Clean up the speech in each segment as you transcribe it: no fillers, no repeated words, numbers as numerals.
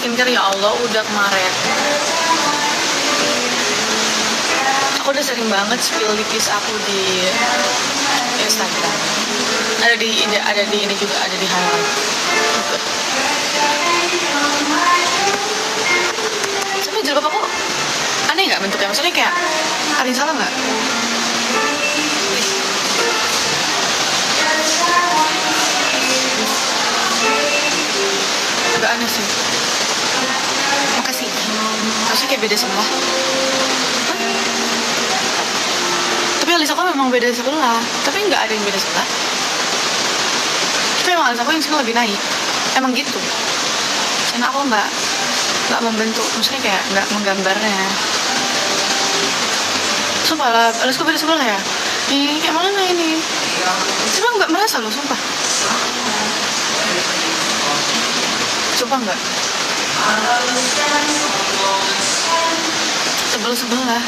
skincare ya Allah udah kemarin. Aku udah sering banget spill lipis aku di Instagram. Ada di ini juga, ada di highlight. Gitu. Tapi jilbab aku aneh nggak bentuknya? Maksudnya kayak ada yang salah nggak? Agak aneh sih. Makasih. Harusnya kayak beda sebelah. Tapi alis aku memang beda sebelah. Tapi nggak ada yang beda sebelah. Tapi emang alis aku yang sini lebih naik. Emang gitu. Karena aku nggak membentuk. Maksudnya kayak nggak menggambarnya. Sumpah lah, alisku beda sebelah ya. Ih, kayak mana ini? Cuma nggak merasa loh, sumpah. Coba nggak? Sebelah.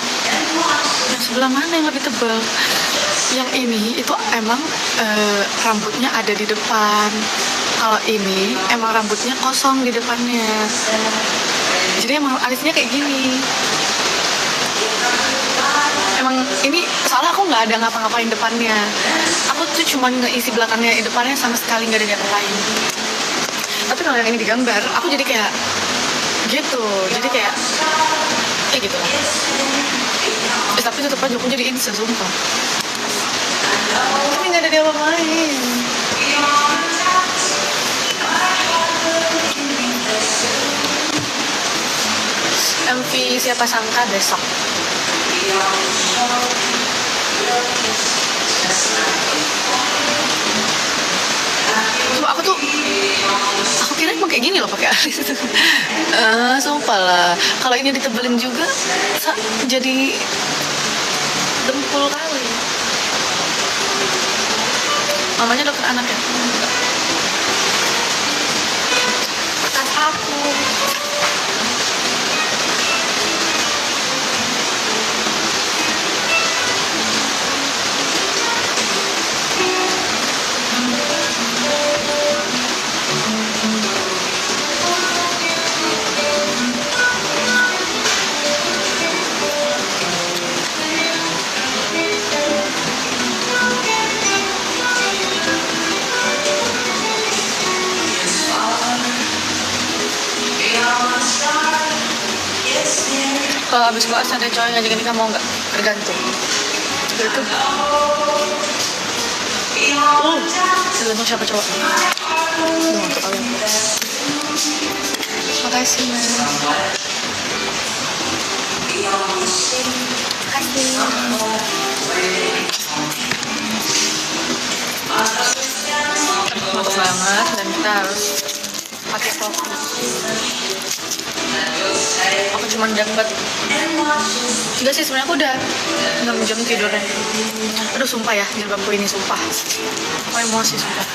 Yang sebelah mana yang lebih tebal? Yang ini itu emang rambutnya ada di depan. Kalau ini emang rambutnya kosong di depannya. Jadi emang alisnya kayak gini. Emang ini soalnya aku nggak ada ngapa-ngapain depannya. Aku tuh cuma ngeisi belakangnya, depannya sama sekali nggak ada ngapain. Tapi kalau yang ini digambar, aku jadi kayak gitu. Jadi kayak gitu lah. Tapi tetep aja aku jadi instan, sumpah. Tapi nggak ada dia apa-apain. MV siapa sangka besok. Cuma aku kira emang kayak gini loh pakai alis. Sumpah lah. Kalau ini ditebelin juga jadi dempul kali. Mamanya dokter anak ya. Tas aku. Kalau abis bahas ada cowok yang ngajakin nikah mau nggak? Tergantung. Gitu. Tergantung siapa cowok. Untuk kalian. Makasih man. Makasih. Mantap banget dan kita harus pakai fokus. Aku cuma dapat enggak sih, sebenarnya aku udah 6 jam tidurnya. Aduh sumpah ya, jilbabku ini sumpah. Aku emosi sumpah.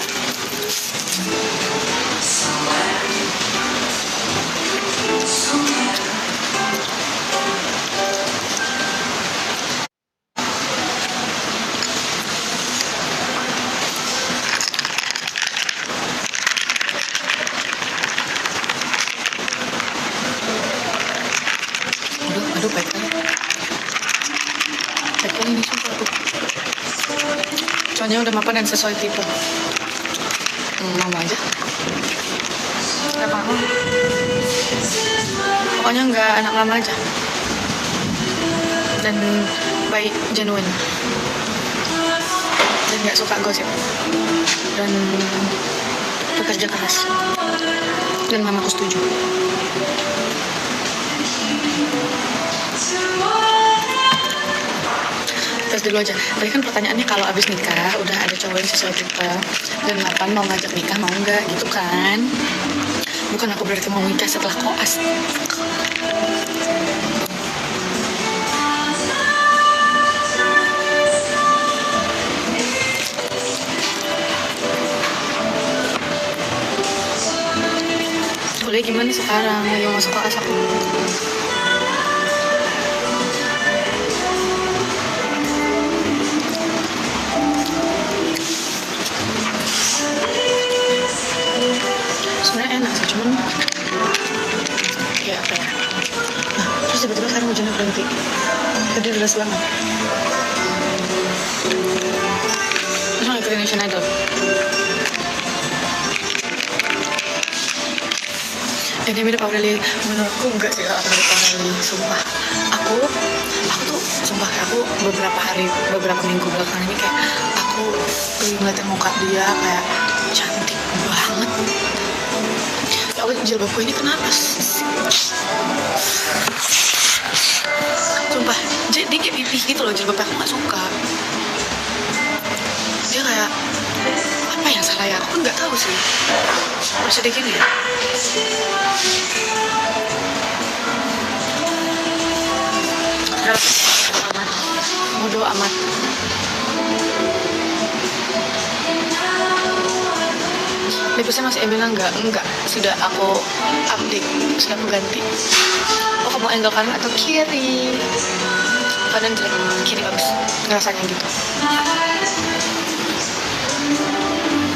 Aduh baik kali. Baik kali ini sumpah tuh. Cowoknya udah mapan dan sesuai tipe. Mama aja. Gak apa-apa. Pokoknya nggak anak lama aja. Dan baik, genuine. Dan nggak suka gosip. Dan bekerja keras. Dan mamaku setuju. Tes dulu aja. Tadi kan pertanyaannya kalau abis nikah udah ada cowok yang sesuai tipe dan mapan mau ngajak nikah mau nggak gitu kan? Bukan aku berarti mau nikah setelah koas. Kuliah gimana sekarang? Lagi masuk koas aku. Sebenarnya enak sih, cuman Jadi deras banget. Terus ngikutin Nation Idol. Ini mirip Aureli, menurutku enggak sih kalau mirip Aureli, sumpah. Aku tuh sumpah kayak aku beberapa minggu belakangan ini kayak aku ngeliatin muka dia kayak cantik banget. Ya Allah, jilbabku ini kenapa sih? Sumpah, dia kayak pipih gitu loh jilbabnya, aku gak suka. Dia kayak apa yang salah ya? Aku nggak tahu sih. Masih dia gini ya? Bodoh amat. Lipsnya masih bilang enggak. Sudah aku update, sudah aku ganti. Oh, kamu angle kanan atau kiri? Kanan jelek, kiri bagus. Ngerasanya gitu.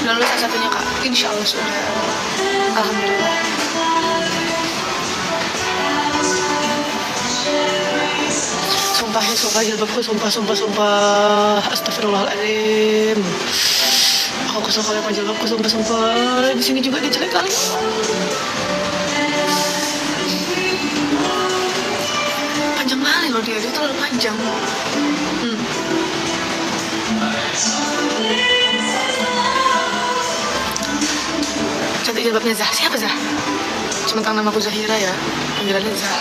Udah lulus satunya kak, insya Allah sudah. Alhamdulillah. Sumpah jilbabku, sumpah. Astagfirullahaladzim. Aku kesel kali sama jilbabku, sumpah. Di sini juga dia jelek kali. Panjang kali loh dia terlalu panjang. Cantik jilbabnya Zah. Siapa Zah? Sementara namaku Zahira ya, panggilannya Zah.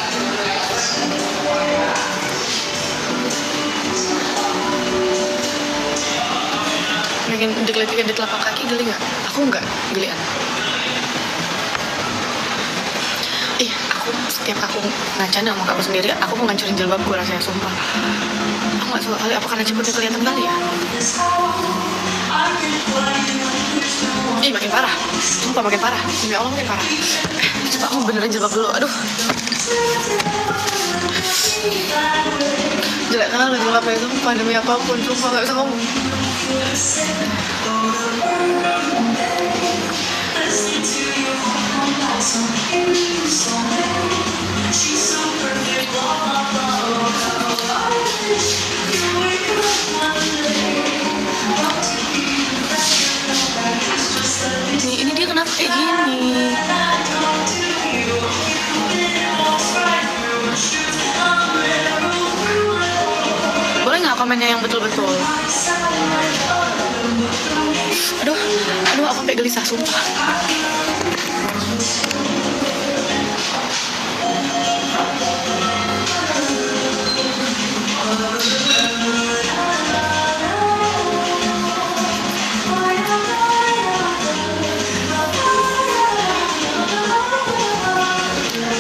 Bikin digelitik di telapak kaki geli nggak? Aku nggak gelian. Setiap aku ngaca sama kamu sendiri, aku mau ngancurin jilbabku rasanya, sumpah. Aku nggak suka kali, apa karena ciputnya kelihatan kali ya? Makin parah, sumpah makin parah. Demi Allah makin parah. Coba aku benerin jilbab dulu, aduh. Jelek kali jilbabnya, sumpah demi apapun, sumpah nggak bisa ngomong. Ini dia kenapa kayak gini? Boleh nggak komennya yang betul-betul? Aduh, aku sampai gelisah, sumpah.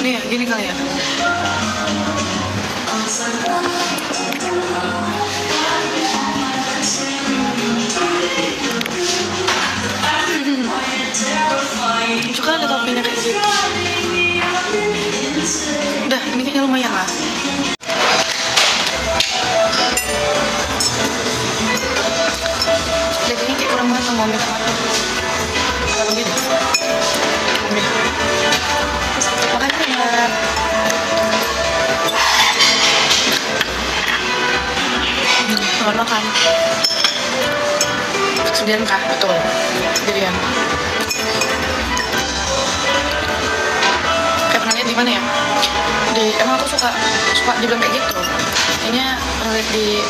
Nih, gini kali ya. Juga ada topinya kayak gitu. Udah, ini kayaknya lumayan lah. Lihat ini kayak kurang matang, mau ambil tomat. Kalau begini, ambil. Makasih ya. Selamat makan. Sendirian kah? Betul, sendirian. Di mana ya? Emang aku suka dibilang kayak gitu. Kayaknya pernah lihat di,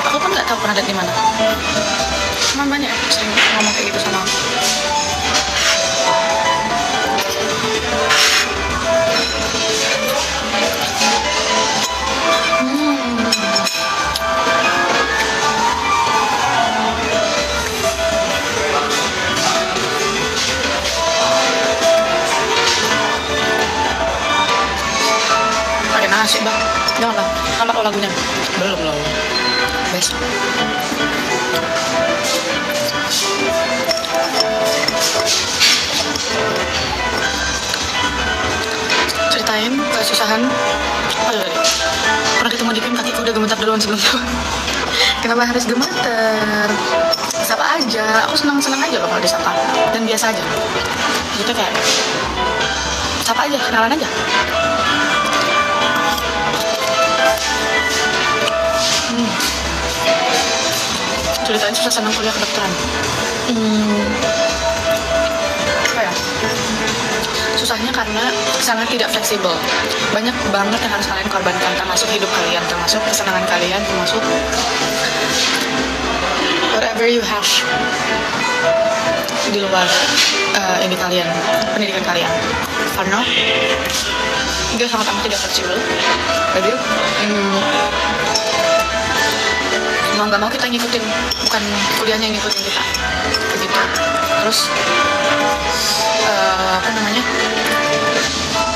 aku pun nggak tahu pernah lihat di mana. Cuman banyak sering ngomong kayak gitu sama aku. Asik bang, jangan lah, nama lo lagunya. Belum loh, besok. Ceritain kesusahan. Aduh, pernah ketemu di PIM, kakiku udah gemetar duluan sebelum itu. Kenapa harus gemeter? Sapa aja, aku senang aja loh kalau disapa. Dan biasa aja. Gitu kayak, sapa aja, kenalan aja. ceritain susah senang kuliah kedokteran. Apa ya? Susahnya karena sangat tidak fleksibel. Banyak banget yang harus kalian korbankan, termasuk hidup kalian, termasuk kesenangan kalian, termasuk whatever you have di luar ini kalian, pendidikan kalian. Karena dia sangat amat tidak fleksibel. Jadi mau nggak mau kita ngikutin, bukan kuliahnya yang ngikutin kita, begitu. Terus apa namanya?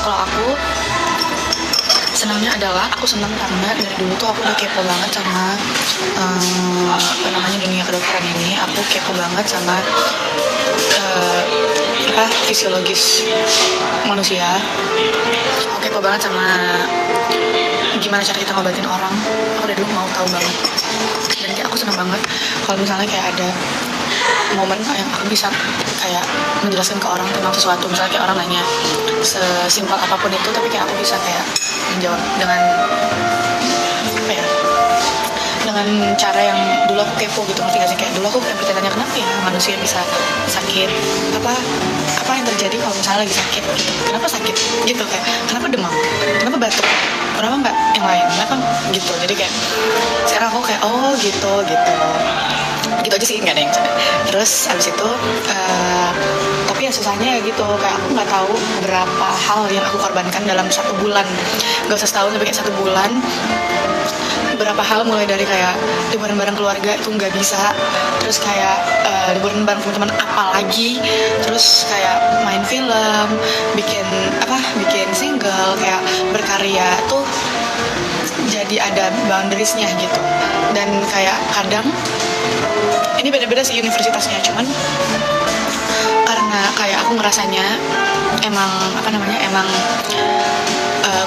Kalau aku senangnya adalah aku senang karena dari dulu tuh aku udah kepo banget sama apa namanya dunia kedokteran ini. Aku kepo banget sama fisiologis manusia. Aku kepo banget sama gimana cara kita ngobatin orang. Aku dari dulu mau tahu banget. Dan kayak aku senang banget kalau misalnya kayak ada momen yang aku bisa kayak menjelaskan ke orang tentang sesuatu. Misalnya kayak orang nanya sesimpel apapun itu, tapi kayak aku bisa kayak menjawab dengan apa ya, dengan cara yang dulu aku kepo gitu. Ngerti gak sih? Kayak dulu aku kayak bertanya kenapa ya manusia bisa sakit, apa yang terjadi kalau misalnya lagi sakit gitu. Kenapa sakit gitu, kayak kenapa demam, kenapa batuk, kenapa nggak yang lain, kenapa gitu. Jadi kayak sekarang aku kayak oh gitu aja sih, nggak ada yang sadar. Terus abis itu tapi ya susahnya ya gitu, kayak aku nggak tahu berapa hal yang aku korbankan dalam 1 bulan, nggak usah setahun tapi kayak 1 bulan. Berapa hal, mulai dari kayak liburan bareng keluarga itu nggak bisa, terus kayak liburan bareng teman-teman apalagi, terus kayak main film, bikin single, kayak berkarya tuh jadi ada boundariesnya gitu. Dan kayak kadang ini beda-beda sih universitasnya, cuman karena kayak aku ngerasanya emang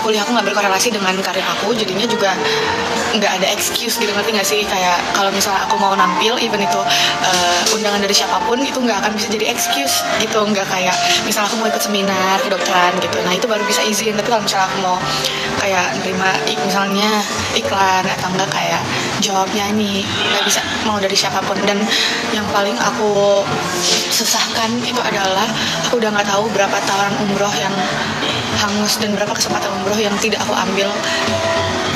kuliah aku nggak berkorelasi dengan karir aku, jadinya juga nggak ada excuse gitu. Ngerti nggak sih? Kayak kalau misalnya aku mau nampil, even itu undangan dari siapapun, itu nggak akan bisa jadi excuse gitu. Nggak kayak misalnya aku mau ikut seminar kedokteran gitu, nah itu baru bisa izin. Tapi kalau misalnya aku mau kayak nerima misalnya iklan atau enggak kayak jawab nyanyi, nggak bisa mau dari siapapun. Dan yang paling aku sesahkan itu adalah aku udah nggak tahu berapa tawaran umroh yang hangus dan berapa kesempatan umroh yang tidak aku ambil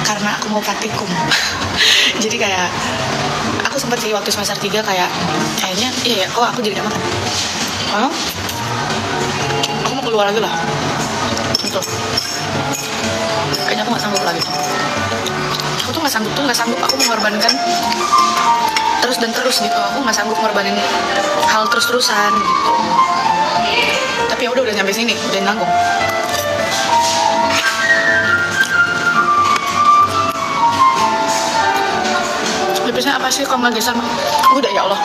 karena aku mau praktikum. Jadi kayak aku sempat sih waktu semester 3 kayaknya iya kok aku jadi amat aku mau keluar lagi lah gitu. Kayaknya aku nggak sanggup lagi. Aku tuh nggak sanggup aku mengorbankan terus gitu. Aku nggak sanggup mengorbanin hal terus-terusan gitu. Tapi ya udah nyampe sini, udah nanggung. Biasanya apa sih kalau nggak geser? Udah ya Allah.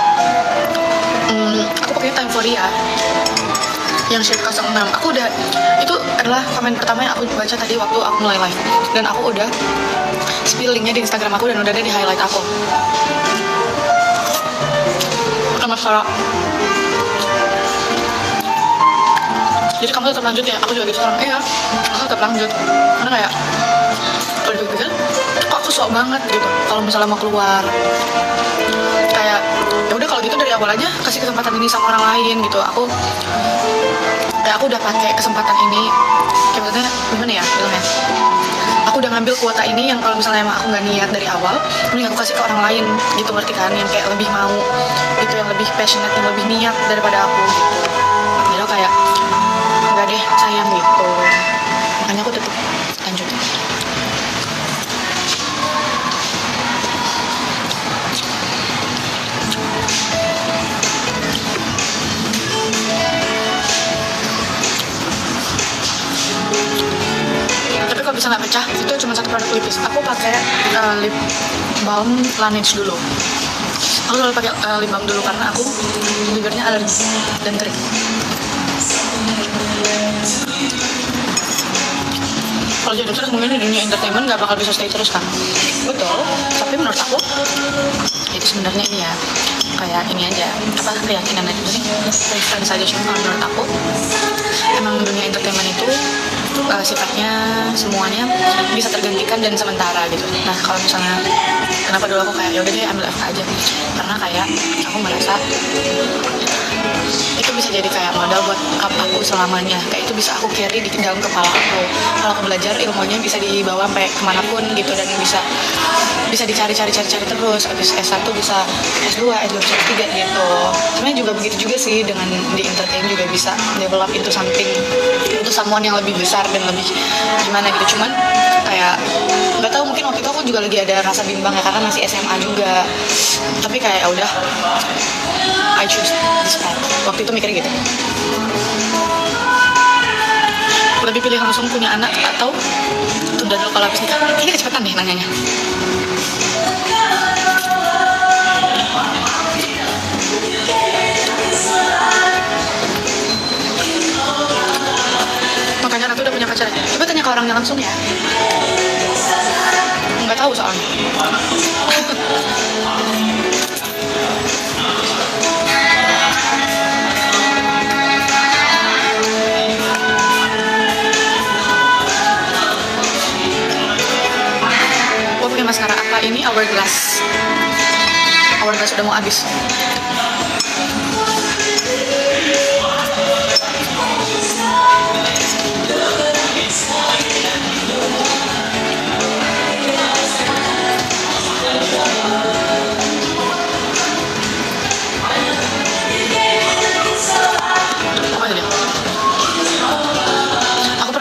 Aku pakai Timeforya yang shade 06. Aku udah, itu adalah komen pertama yang aku baca tadi waktu aku mulai live, dan aku udah spill linknya di Instagram aku dan udah ada di highlight aku. Udah masalah. Jadi kamu tetap lanjut ya? Aku juga gitu sekarang. Iya, aku tetap lanjut. Karena kayak kalau dipikir, kok aku sok banget gitu. Kalau misalnya mau keluar, kayak ya udah kalau gitu dari awal aja kasih kesempatan ini sama orang lain gitu. Aku udah pakai kesempatan ini. Kayak maksudnya gimana ya bilangnya? Aku udah ngambil kuota ini yang kalau misalnya emang aku nggak niat dari awal, mending aku kasih ke orang lain gitu, ngerti kan? Yang kayak lebih mau, gitu, yang lebih passionate, yang lebih niat daripada aku gitu. Jadi kayak nggak deh sayang gitu. Makanya aku tetap lanjut. Tapi kalau bisa nggak pecah, itu cuma satu produk lipis. Aku pakai lip balm Laneige dulu. Aku selalu pakai lip balm dulu karena aku bibirnya alergi dan kering. Kalau jadi terus mungkin di dunia entertainment nggak bakal bisa stay terus kan? Betul. Tapi menurut aku itu sebenarnya ini ya kayak ini aja, apa keyakinan aja sih, preference aja. Cuma kalau menurut aku emang dunia entertainment itu sifatnya semuanya bisa tergantikan dan sementara gitu. Nah kalau misalnya kenapa dulu aku kayak ya udah deh ambil FK aja, karena kayak aku merasa itu bisa jadi kayak modal buat aku selamanya, kayak itu bisa aku carry di dalam kepala aku. Kalau aku belajar ilmunya bisa dibawa sampai kemanapun gitu, dan bisa dicari-cari terus. Habis S1 bisa S2 bisa S3 gitu. Sebenarnya juga begitu juga sih dengan di entertain, juga bisa develop into something, untuk someone yang lebih besar dan lebih gimana gitu. Cuman kayak nggak tahu, mungkin waktu itu aku juga lagi ada rasa bimbang ya, karena masih SMA juga. Tapi kayak ya udah, I choose this path. Waktu itu mikirnya gitu. Lebih pilih langsung punya anak atau tunda dulu kalau habis nikah? Kayaknya kecepatan deh nanyanya. Makanya Ratu udah punya pacar. Coba tanya ke orangnya langsung ya. Nggak tahu soalnya. Gue pakai maskara apa ini? Hourglass udah mau habis.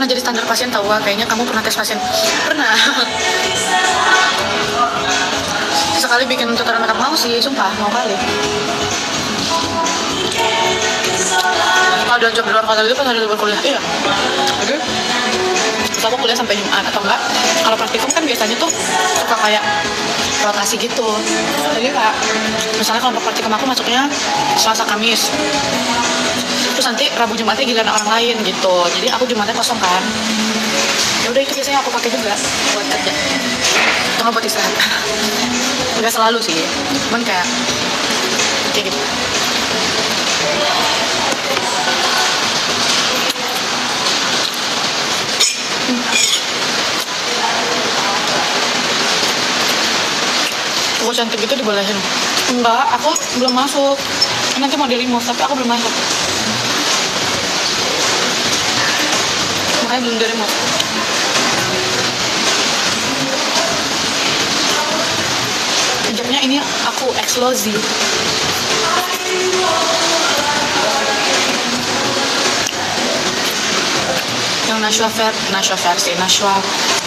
Jadi standar pasien tahu, kayaknya kamu pernah tes pasien. Pernah. Sekali bikin tutoran makeup mau sih, sumpah mau kali. Kalau job di luar kota itu pas ada libur kuliah, iya. Oke. Terus aku kuliah sampai Jumat atau enggak. Kalau praktikum kan biasanya tuh suka kayak rotasi gitu. Jadi kayak misalnya kalau praktikum aku masuknya Selasa Kamis. Terus nanti Rabu Jumatnya giliran orang lain gitu. Jadi aku Jumatnya kosong kan. Ya udah, itu biasanya aku pakai juga buat kerja. Itu nggak buat istirahat. Nggak selalu sih. Cuman kayak gitu. Aku cantik gitu dibolehin? Enggak, aku belum masuk. Nanti mau di-remove, tapi aku belum masuk. Makanya belum di-remove. Hijabnya ini aku eksklusif. Yang Nashua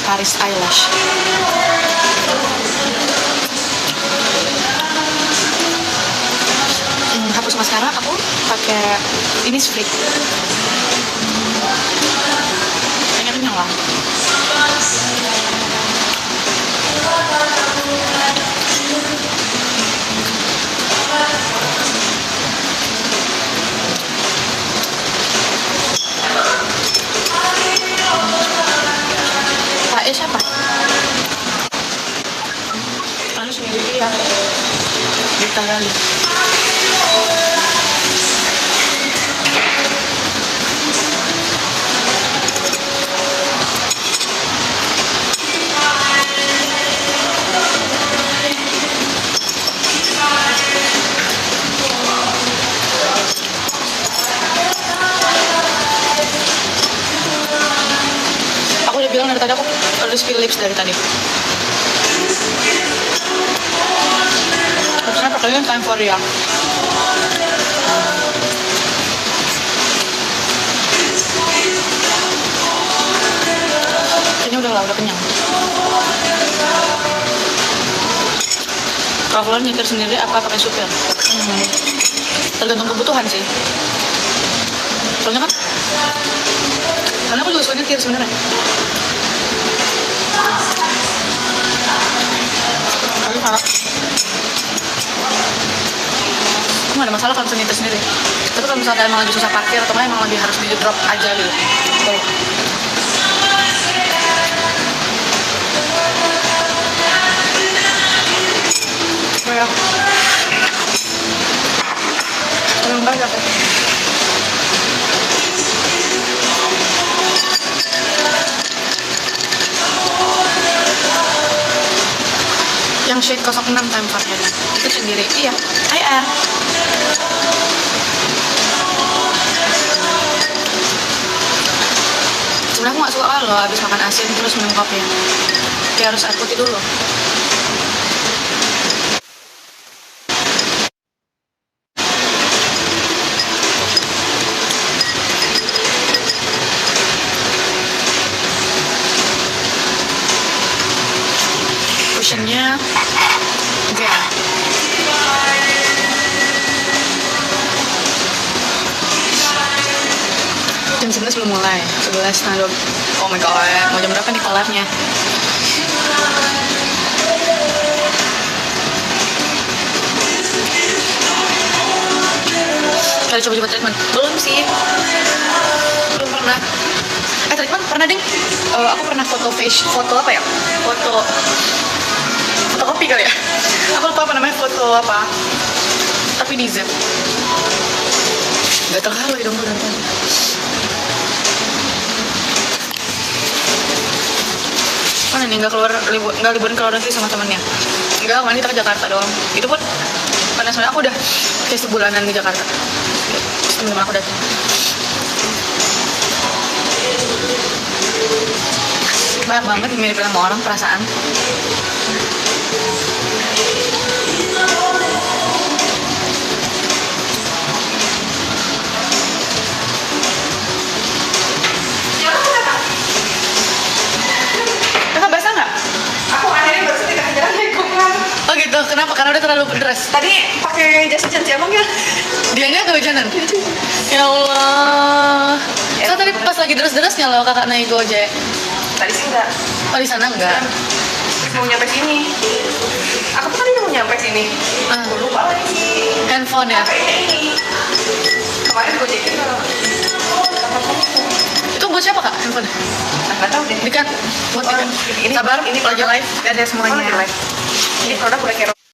Paris Eyelash. Hapus maskara aku pakai ini split. Kayaknya kenyang lah. Pak siapa? Lalu sendiri ya. Kita kali. Bilang dari tadi aku harus spill lips dari tadi. Harusnya pakainya time for real. Kayaknya udah kenyang. Kalau kalian nyetir sendiri apa pakai supir? Tergantung kebutuhan sih. Soalnya kan, karena aku juga suka nyetir sebenarnya. Aku gak ada masalah kalau misalnya nyetir sendiri. Tapi kalau misalnya emang lagi susah parkir atau emang lagi harus di drop aja gitu. Kayak yang banyak ya. shade 06 time varian itu sendiri. Iya, IR. Sebenarnya aku gak suka kalau habis makan asin terus minum kopi. Dia harus air putih dulu. Cushionnya gel. Jam 11 belum mulai. 11 nah 2. Oh my god, mau jam berapa nih kelarnya? Kali coba-coba treatment? Belum sih. Belum pernah. Treatment pernah ding. Aku pernah foto apa ya? Fotokopi kali ya. Aku lupa apa namanya, foto apa. Tapi di zip. Gak terlalu hidung gue dari tadi. Mana nih nggak liburan keluar negeri sama temennya? Enggak, kemarin kita ke Jakarta doang. Itu pun karena sebenarnya aku udah kayak sebulanan di Jakarta. Temen-temen aku datang. Banyak banget mirip sama orang perasaan. Kakak basah nggak? Aku akhirnya baru di tengah jalan naik koran. Oh gitu, kenapa? Karena udah terlalu deras. Tadi pakai jas hujan siapa ya? Dianya kehujanan. Ya Allah. Ya, Tadi pas lagi deras-derasnya loh kakak naik Gojek. Tadi sih enggak. Oh di sana enggak? Mau nyampe sini. Aku tuh tadi mau nyampe sini. Aku lupa lagi. Handphone ya? Kayaknya ini. Kemarin gue cekin kalau Itu buat siapa kak handphone? nggak tahu deh. Dikat buat Oh, Dikat. ini Sabar, ini lagi live. Ada Oh, semuanya. lagi live. Ini produk udah kayak